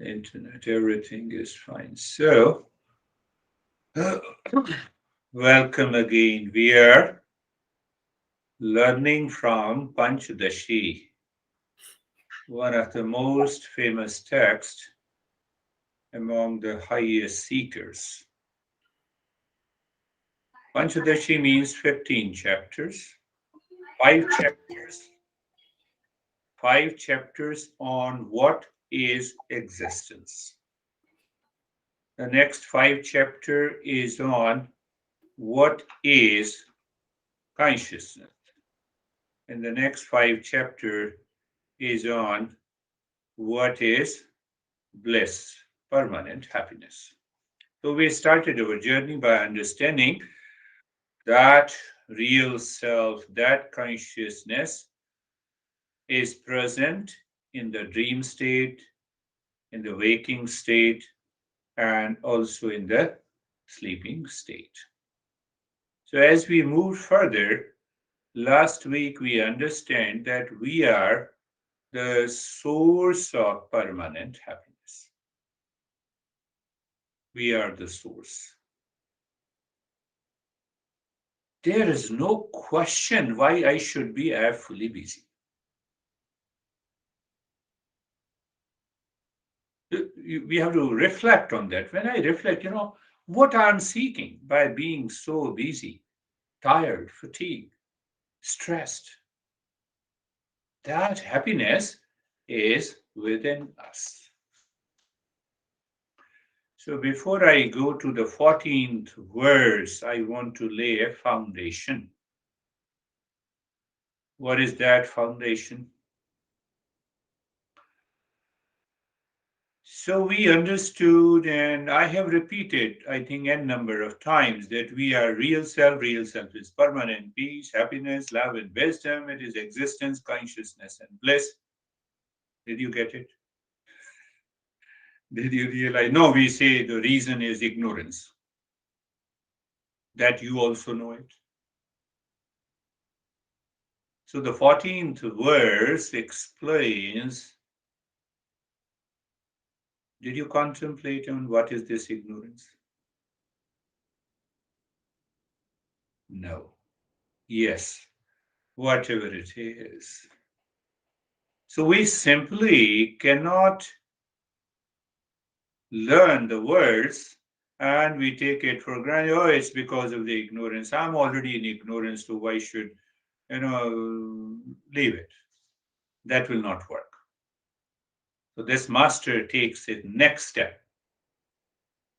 internet, everything is fine. So, welcome again. We are learning from Panchadashi, one of the most famous texts among the highest seekers. Panchadashi means 15 chapters, five chapters, five chapters on what is existence. The next five chapter is on what is consciousness. And the next five chapter is on what is bliss, permanent happiness. So we started our journey by understanding that real self, that consciousness is present in the dream state, in the waking state, and also in the sleeping state. So as we move further, last week we understand that we are the source of permanent happiness. We are the source. There is no question why I should be fully busy. We have to reflect on that. When I reflect, what I'm seeking by being so busy, tired, fatigued, stressed, that happiness is within us. So before I go to the 14th verse, I want to lay a foundation. What is that foundation? So we understood, and I have repeated, I think, n number of times that we are real self. Real self is permanent peace, happiness, love, and wisdom. It is existence, consciousness, and bliss. Did you get it? Did you realize? No, we say the reason is ignorance. That you also know it. So the 14th verse explains. Did you contemplate on what is this ignorance? No. Yes. Whatever it is. So we simply cannot learn the words and we take it for granted. Oh, it's because of the ignorance. I'm already in ignorance, so why should, leave it? That will not work. So this master takes it next step.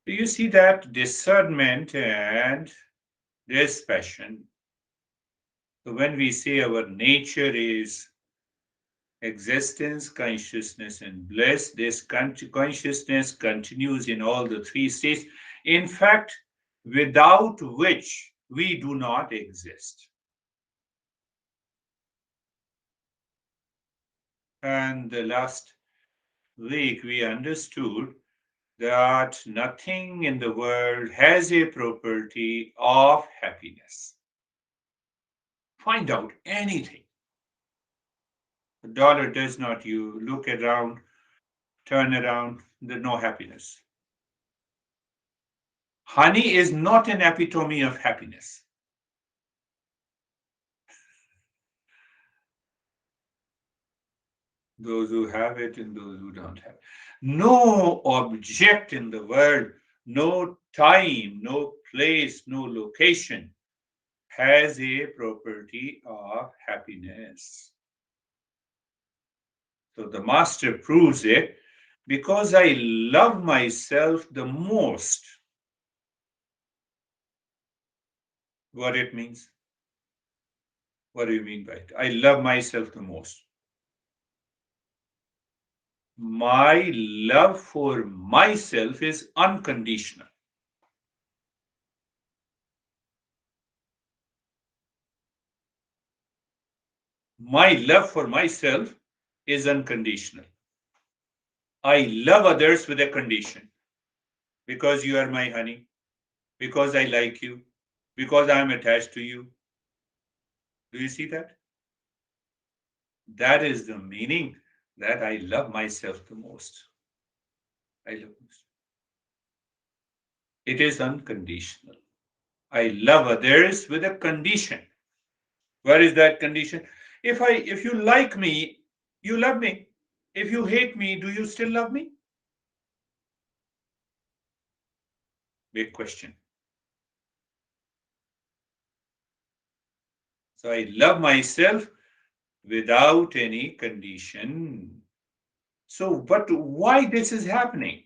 Do you see that discernment and dispassion? So when we say our nature is existence, consciousness, and bliss, this consciousness continues in all the three states. In fact, without which we do not exist. And the last week we understood that nothing in the world has a property of happiness. Find out anything. The dollar does not. You look around, turn around, there's no happiness. Honey is not an epitome of happiness. Those who have it and those who don't have it. No object in the world, no time, no place, no location has a property of happiness. So the master proves it because I love myself the most. What it means? What do you mean by it? I love myself the most. My love for myself is unconditional. My love for myself is unconditional. I love others with a condition. Because you are my honey, because I like you, because I am attached to you. Do you see that? That is the meaning that I love myself the most. I love myself. It is unconditional. I love others with a condition. Where is that condition? If you like me, you love me. If you hate me, do you still love me? Big question. So I love myself without any condition. So, but why this is happening?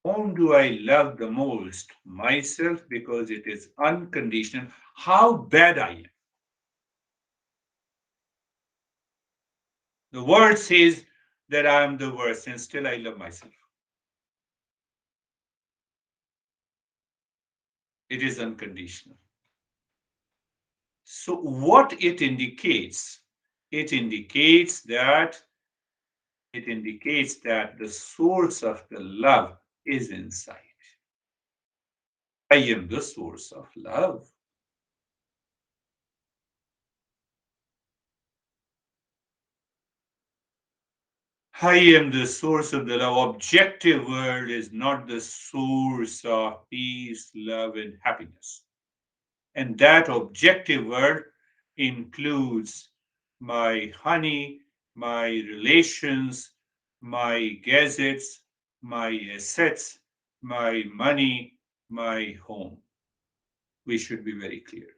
Whom do I love the most? Myself, because it is unconditional. How bad I am. The word says that I am the worst, and still I love myself. It is unconditional. So, what it indicates? It indicates that the source of the love is inside. I am the source of love. I am the source of the love. Objective world is not the source of peace, love, and happiness. And that objective world includes my honey, my relations, my gadgets, my assets, my money, my home. We should be very clear.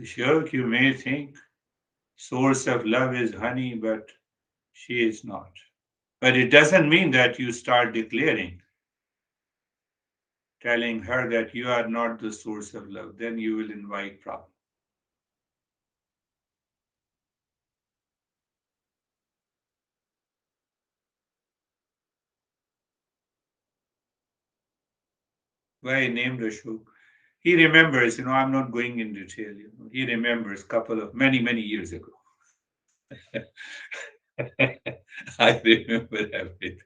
Sure, you may think source of love is honey, but she is not. But it doesn't mean that you start declaring, telling her that you are not the source of love. Then you will invite problem. Why I named Ashok? He remembers, I'm not going in detail. He remembers couple of many years ago. I remember everything.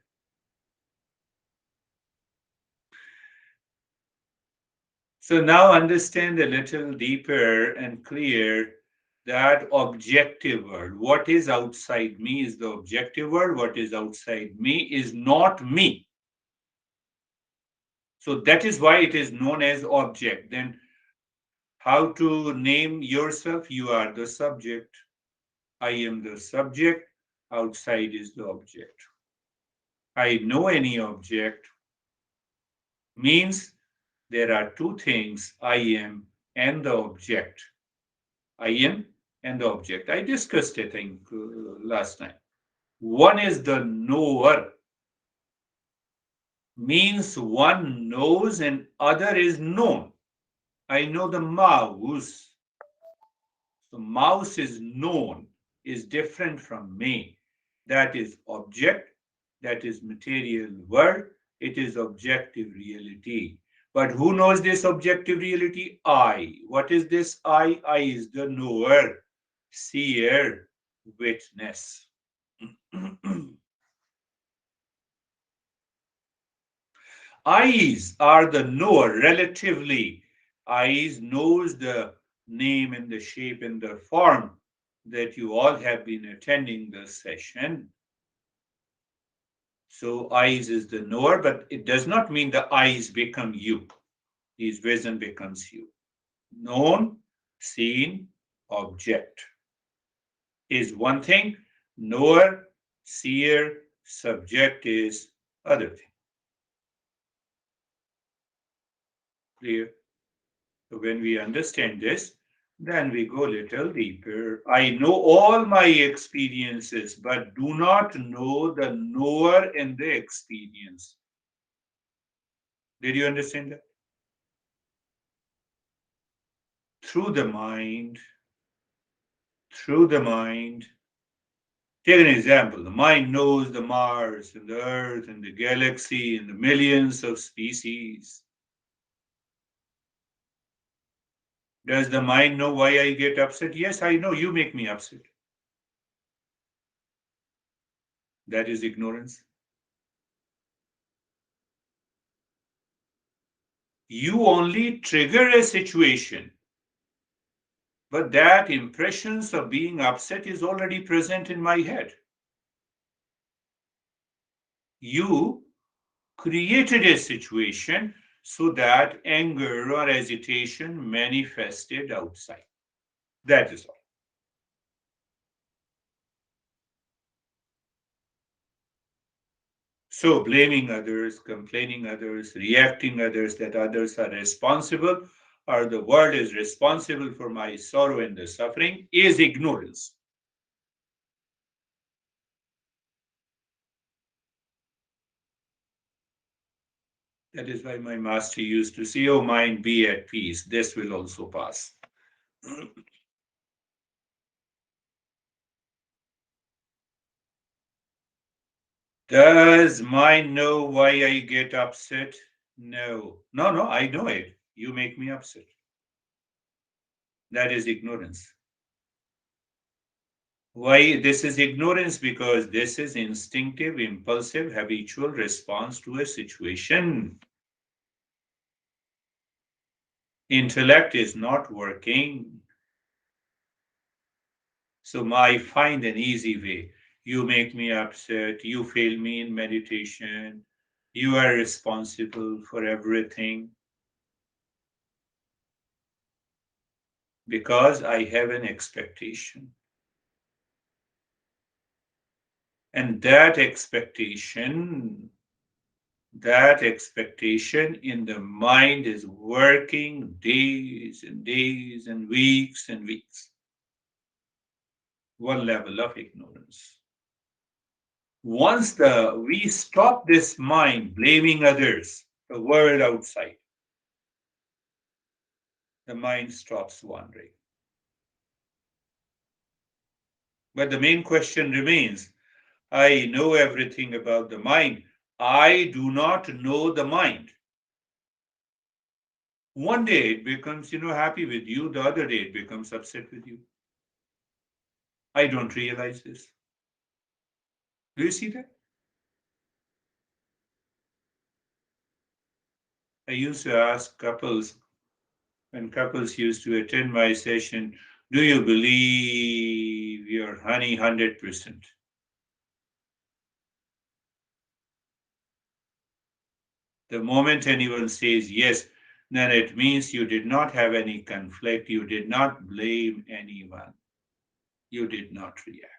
So now understand a little deeper and clear that objective world. What is outside me is the objective world. What is outside me is not me. So that is why it is known as object. Then how to name yourself? You are the subject. I am the subject. Outside is the object. I know any object means there are two things, I am and the object. I am and the object. I discussed, I think, last time. One is the knower, means one knows and other is known. I know the mouse. So mouse is known, is different from me. That is object, that is material world, it is objective reality. But who knows this objective reality? I. What is this I? I is the knower, seer, witness. Eyes are the knower relatively. Eyes knows the name and the shape and the form that you all have been attending the session. So eyes is the knower, but it does not mean the eyes become you. His vision becomes you. Known, seen, object is one thing. Knower, seer, subject is other thing. Clear? So when we understand this, then we go a little deeper. I know all my experiences, but do not know the knower in the experience. Did you understand that? Through the mind, through the mind. Take an example. The mind knows the Mars and the Earth and the galaxy and the millions of species. Does the mind know why I get upset? Yes, I know you make me upset. That is ignorance. You only trigger a situation But that impressions of being upset is already present in my head. You created a situation so that anger or agitation manifested outside. That is all. So, blaming others, complaining others, reacting others that others are responsible or the world is responsible for my sorrow and the suffering is ignorance. That is why my master used to say, "Oh, mind, be at peace. This will also pass." Does mind know why I get upset? No. No, no, I know it. You make me upset. That is ignorance. Why this is ignorance? Because this is instinctive, impulsive, habitual response to a situation. Intellect is not working. So I find an easy way. You make me upset. You fail me in meditation. You are responsible for everything because I have an expectation. And that expectation in the mind is working days and days and weeks. One level of ignorance. Once we stop this mind blaming others, the world outside, the mind stops wandering. But the main question remains, I know everything about the mind. I do not know the mind. One day it becomes, happy with you. The other day it becomes upset with you. I don't realize this. Do you see that? I used to ask couples, when couples used to attend my session, do you believe your honey 100%? The moment anyone says yes, then it means you did not have any conflict, you did not blame anyone, you did not react.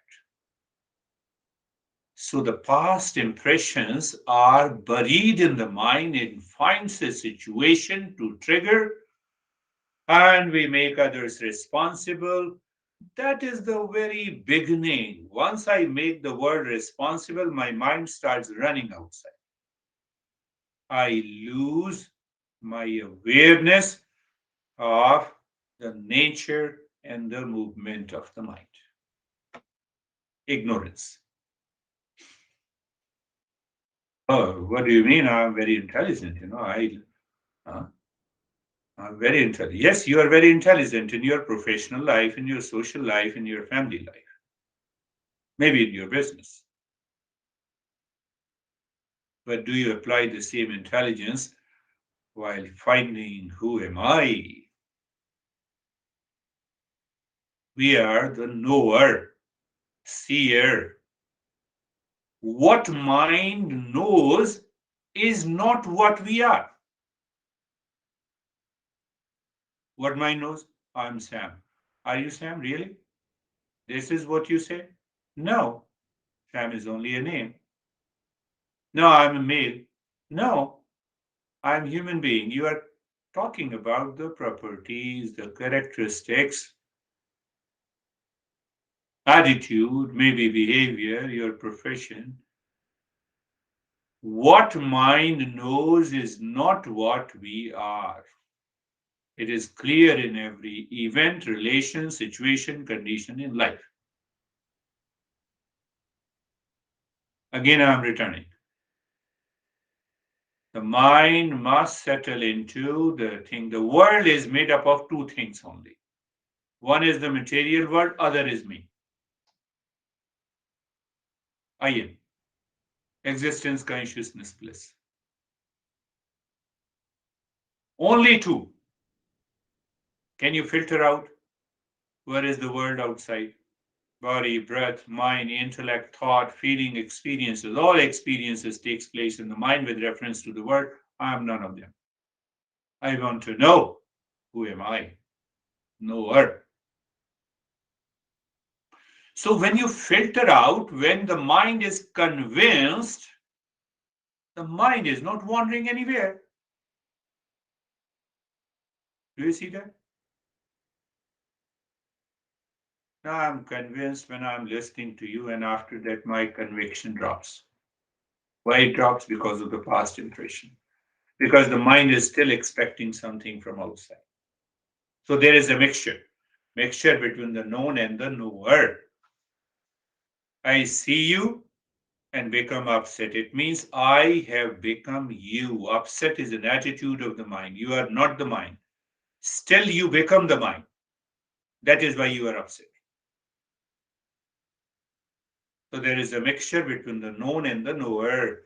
So the past impressions are buried in the mind and finds a situation to trigger, and we make others responsible. That is the very beginning. Once I make the world responsible, my mind starts running outside. I lose my awareness of the nature and the movement of the mind. Ignorance. Oh, what do you mean? I'm very intelligent. Uh, I'm very intelligent. Yes, you are very intelligent in your professional life, in your social life, in your family life, maybe in your business. But do you apply the same intelligence while finding who am I? We are the knower, seer. What mind knows is not what we are. What mind knows? I'm Sam. Are you Sam, really? This is what you say? No, Sam is only a name. No, I'm a male. No, I'm a human being. You are talking about the properties, the characteristics, attitude, maybe behavior, your profession. What mind knows is not what we are. It is clear in every event, relation, situation, condition in life. Again, I am returning. The mind must settle into the thing. The world is made up of two things only. One is the material world, other is me. I am. Existence, consciousness, bliss. Only two. Can you filter out? Where is the world outside? Body, breath, mind, intellect, thought, feeling, experiences. All experiences takes place in the mind with reference to the world. I am none of them. I want to know, who am I? Knower. So when you filter out, when the mind is convinced, the mind is not wandering anywhere. Do you see that? Now I'm convinced when I'm listening to you, and after that, my conviction drops. Why it drops? Because of the past impression. Because the mind is still expecting something from outside. So there is a mixture between the known and the knower. I see you and become upset. It means I have become you. Upset is an attitude of the mind. You are not the mind. Still, you become the mind. That is why you are upset. So there is a mixture between the known and the knower.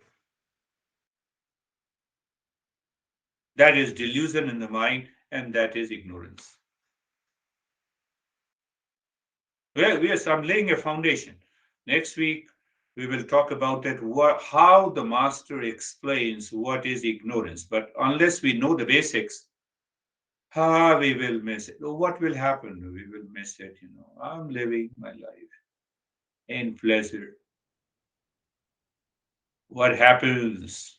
That is delusion in the mind, and that is ignorance. Well, yes, I'm laying a foundation. Next week, we will talk about that, how the master explains what is ignorance. But unless we know the basics, we will miss it. What will happen? We will miss it. I'm living my life in pleasure. What happens?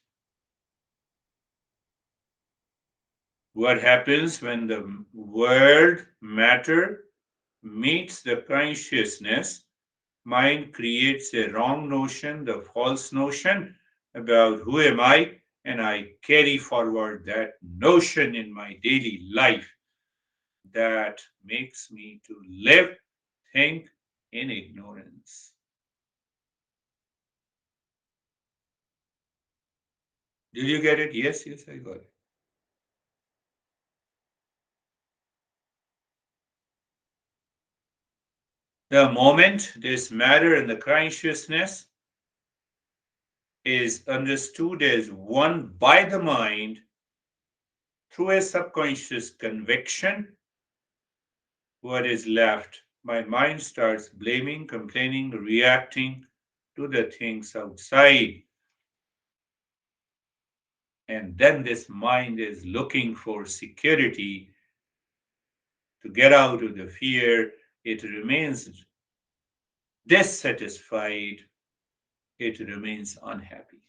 What happens when the word matter meets the consciousness? Mind creates a wrong notion, the false notion about who am I, and I carry forward that notion in my daily life. That makes me to live, think in ignorance. Did you get it? Yes, yes, I got it. The moment this matter and the consciousness is understood as one by the mind through a subconscious conviction, what is left? My mind starts blaming, complaining, reacting to the things outside. And then this mind is looking for security to get out of the fear. It remains dissatisfied. It remains unhappy.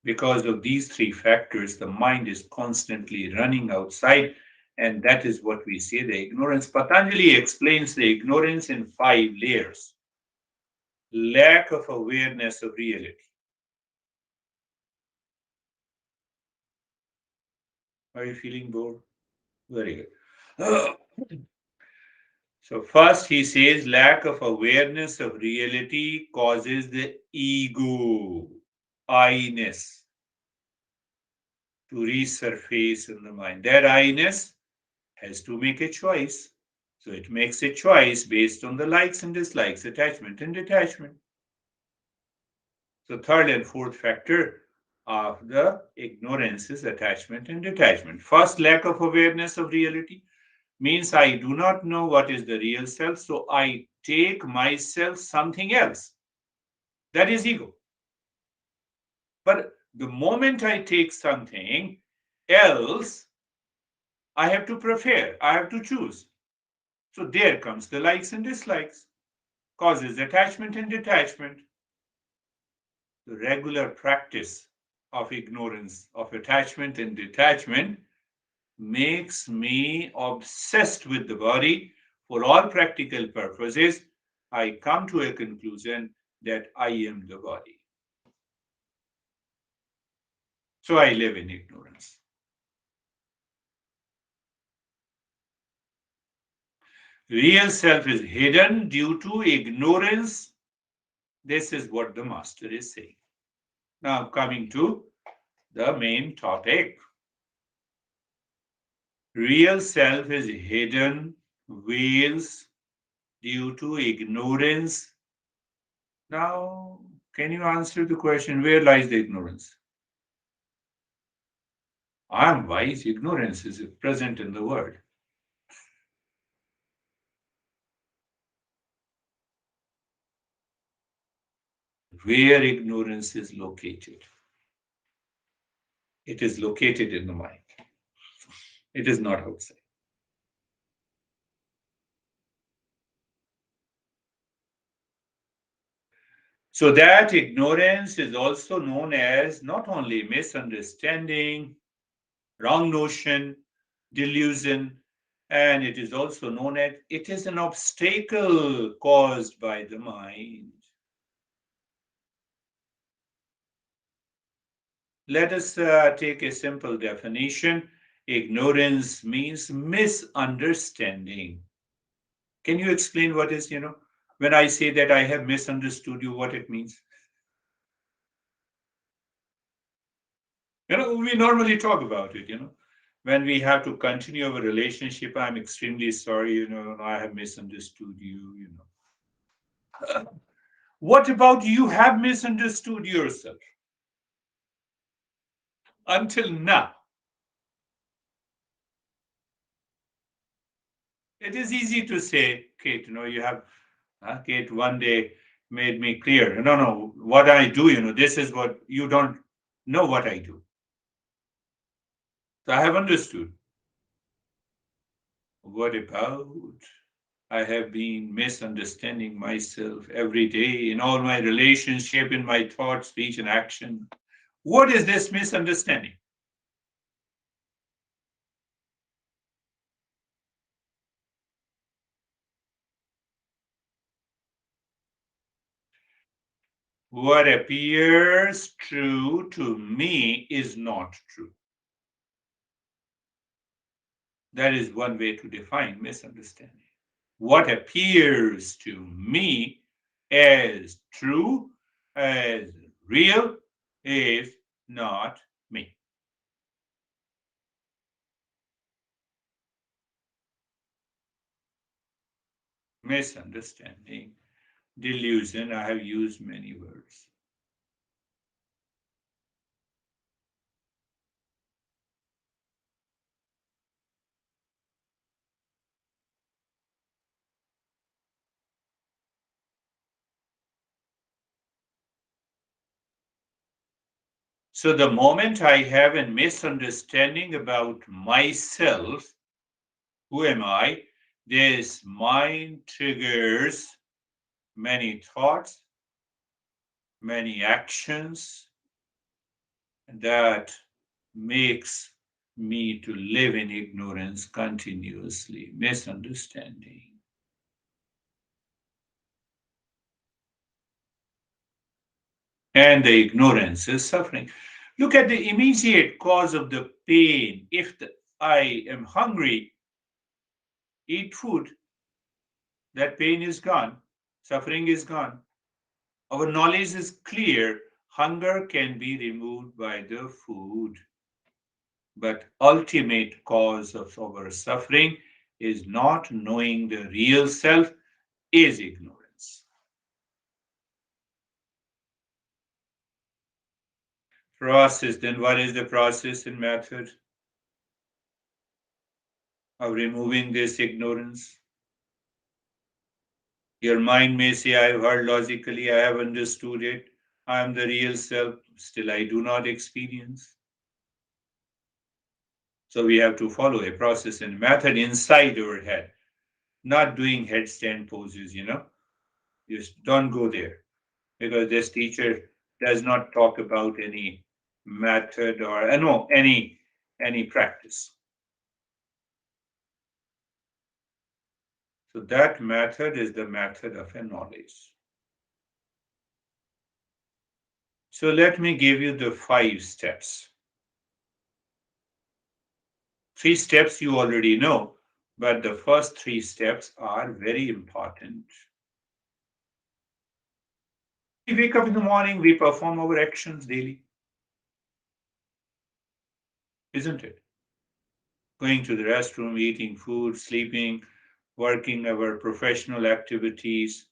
Because of these three factors, the mind is constantly running outside, and that is what we say the ignorance. Patanjali explains the ignorance in 5 layers. Lack of awareness of reality. Are you feeling bored? Very good. So, first he says lack of awareness of reality causes the ego, I-ness, to resurface in the mind. That I-ness has to make a choice. So it makes a choice based on the likes and dislikes, attachment and detachment. So third and fourth factor of the ignorance is attachment and detachment. First, lack of awareness of reality means I do not know what is the real self, so I take myself something else. That is ego. But the moment I take something else, I have to prefer, I have to choose. So there comes the likes and dislikes, causes attachment and detachment. The regular practice of ignorance, of attachment and detachment, makes me obsessed with the body. For all practical purposes, I come to a conclusion that I am the body. So I live in ignorance. Real self is hidden due to ignorance. This is what the master is saying. Now, coming to the main topic. Real self is hidden, veils due to ignorance. Now, can you answer the question, where lies the ignorance? I am wise, ignorance is present in the world. where ignorance is located. It is located in the mind. It is not outside. So that ignorance is also known as not only misunderstanding, wrong notion, delusion, and it is also known as it is an obstacle caused by the mind. Let us take a simple definition. Ignorance means misunderstanding. Can you explain what is, when I say that I have misunderstood you, what it means? We normally talk about it. When we have to continue our relationship, I'm extremely sorry, I have misunderstood you. What about you have misunderstood yourself until now? It is easy to say, Kate, you have, Kate, one day made me clear. No, what I do, this is what you don't know what I do. So I have understood. What about I have been misunderstanding myself every day in all my relationship, in my thought, speech, and action? What is this misunderstanding? What appears true to me is not true. That is one way to define misunderstanding. What appears to me as true, as real, is not me. Misunderstanding, delusion, I have used many words. So the moment I have a misunderstanding about myself, who am I? This mind triggers many thoughts, many actions that makes me to live in ignorance continuously, misunderstanding. And the ignorance is suffering. Look at the immediate cause of the pain. If I am hungry, eat food, that pain is gone, suffering is gone. Our knowledge is clear. Hunger can be removed by the food. But ultimate cause of our suffering is not knowing the real self, is ignorance. Process, then what is the process and method of removing this ignorance? Your mind may say, I have heard logically, I have understood it, I am the real self, still I do not experience. So we have to follow a process and method inside our head, not doing headstand poses. Just don't go there because this teacher does not talk about any method or no any practice. So that method is the method of a knowledge. So let me give you the 5 steps. 3 steps you already know, but the first 3 steps are very important. We wake up in the morning, we perform our actions daily, isn't it? Going to the restroom, eating food, sleeping, working our professional activities,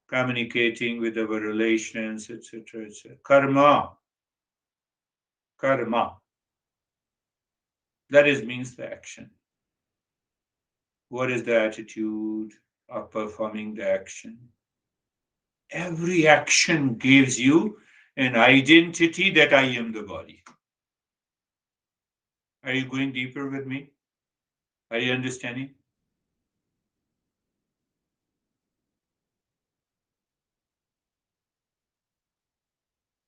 communicating with our relations, etc., etc. Karma. That is means the action. What is the attitude of performing the action? every action gives you an identity that I am the body. Are you going deeper with me? Are you understanding?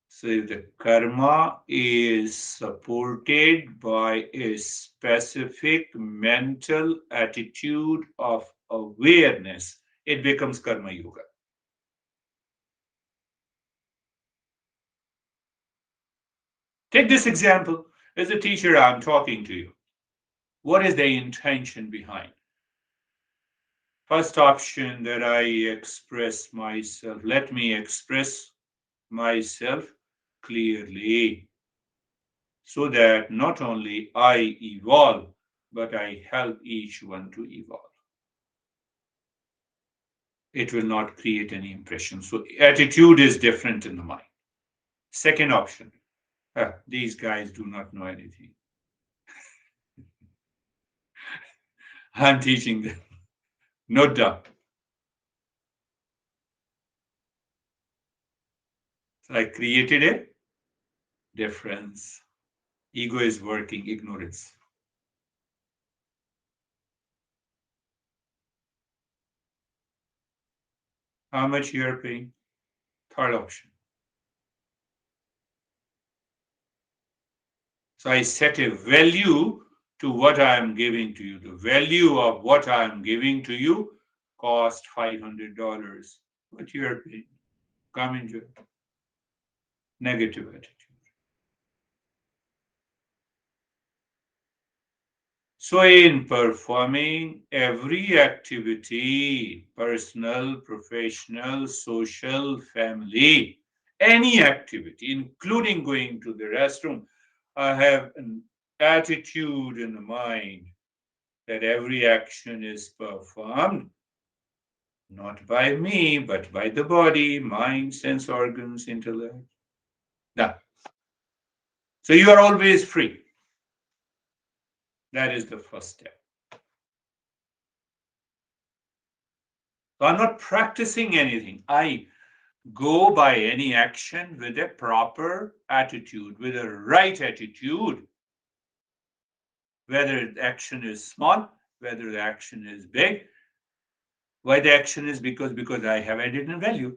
So if the karma is supported by a specific mental attitude of awareness, it becomes karma yoga. Take this example. As a teacher, I'm talking to you. What is the intention behind? First option that I express myself. Let me express myself clearly so that not only I evolve, but I help each one to evolve. It will not create any impression. So attitude is different in the mind. Second option, these guys do not know anything. I'm teaching them. No doubt. So I created a difference. Ego is working, ignorance. How much you are paying? Third option. So I set a value to what I am giving to you. The value of what I am giving to you cost $500. What you are paying? Come enjoy. Negative attitude. So in performing every activity, personal, professional, social, family, any activity, including going to the restroom, I have an attitude in the mind that every action is performed not by me, but by the body, mind, sense organs, intellect. Now, so you are always free. That is the first step. So I'm not practicing anything. I go by any action with a proper attitude, with a right attitude, whether the action is small, whether the action is big. Why the action is because I have added in value.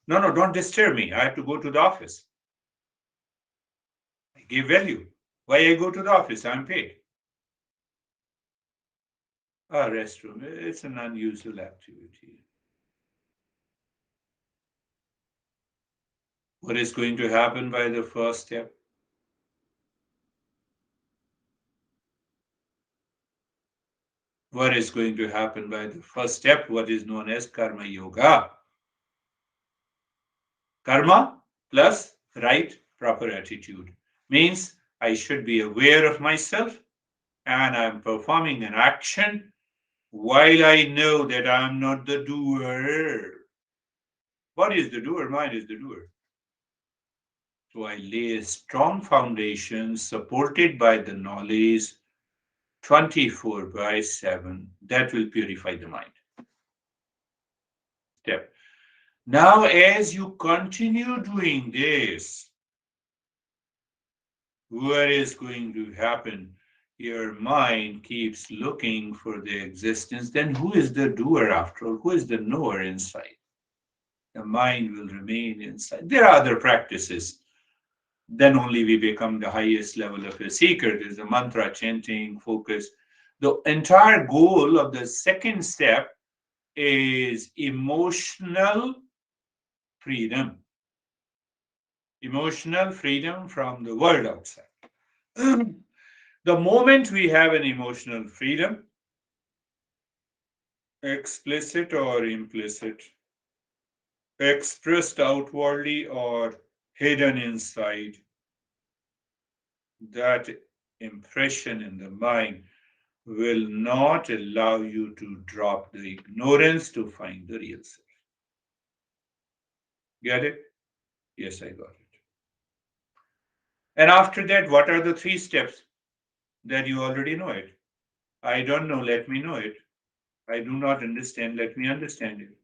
No, no, don't disturb me. I have to go to the office. I give value. Why I go to the office? I'm paid. A restroom, it's an unusual activity. What is going to happen by the first step? What is going to happen by the first step? What is known as karma yoga? Karma plus right proper attitude means I should be aware of myself and I'm performing an action while I know that I'm not the doer. Body is the doer, mind is the doer. So I lay a strong foundation supported by the knowledge 24 by 7 that will purify the mind. Step. Now, as you continue doing this, what is going to happen? Your mind keeps looking for the existence. Then who is the doer after all? Who is the knower inside? The mind will remain inside. There are other practices. Then only we become the highest level of a seeker. There's a mantra chanting, focus. The entire goal of the second step is emotional freedom. Emotional freedom from the world outside. The moment we have an emotional freedom, explicit or implicit, expressed outwardly or hidden inside, that impression in the mind will not allow you to drop the ignorance to find the real self. Get it? Yes, I got it. And after that, what are the three steps? That you already know it. I don't know, let me know it. I do not understand, let me understand it.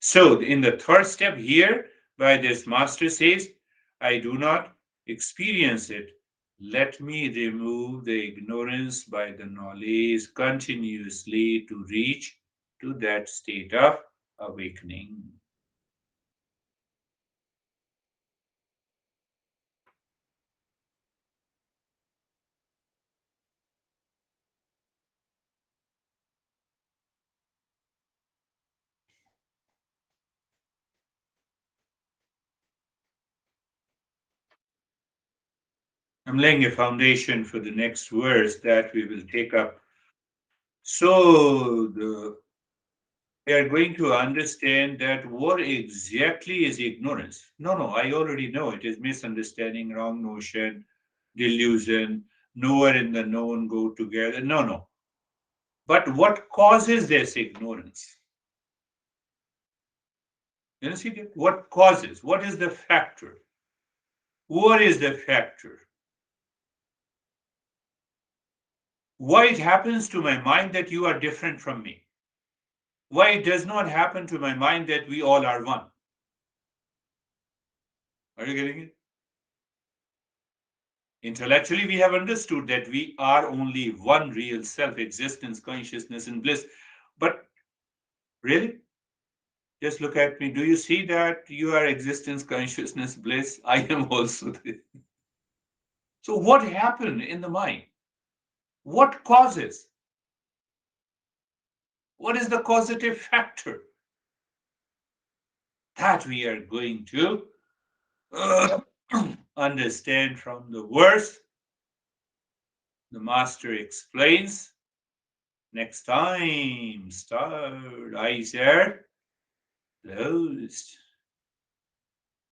So in the third step here, by this master says, I do not experience it. Let me remove the ignorance by the knowledge continuously to reach to that state of awakening. I'm laying a foundation for the next verse that we will take up. So we are going to understand that what exactly is ignorance. No, I already know it is misunderstanding, wrong notion, delusion, knower and the known go together. No. But what causes this ignorance? You see that? What causes? What is the factor? What is the factor? Why it happens to my mind that you are different from me? Why it does not happen to my mind that we all are one? Are you getting it? Intellectually, we have understood that we are only one real self, existence, consciousness, and bliss. But really, just look at me. Do you see that you are existence, consciousness, bliss? I am also this. So, what happened in the mind? What causes? What is the causative factor? That we are going to understand from the verse. The master explains. Next time, start eyes are closed.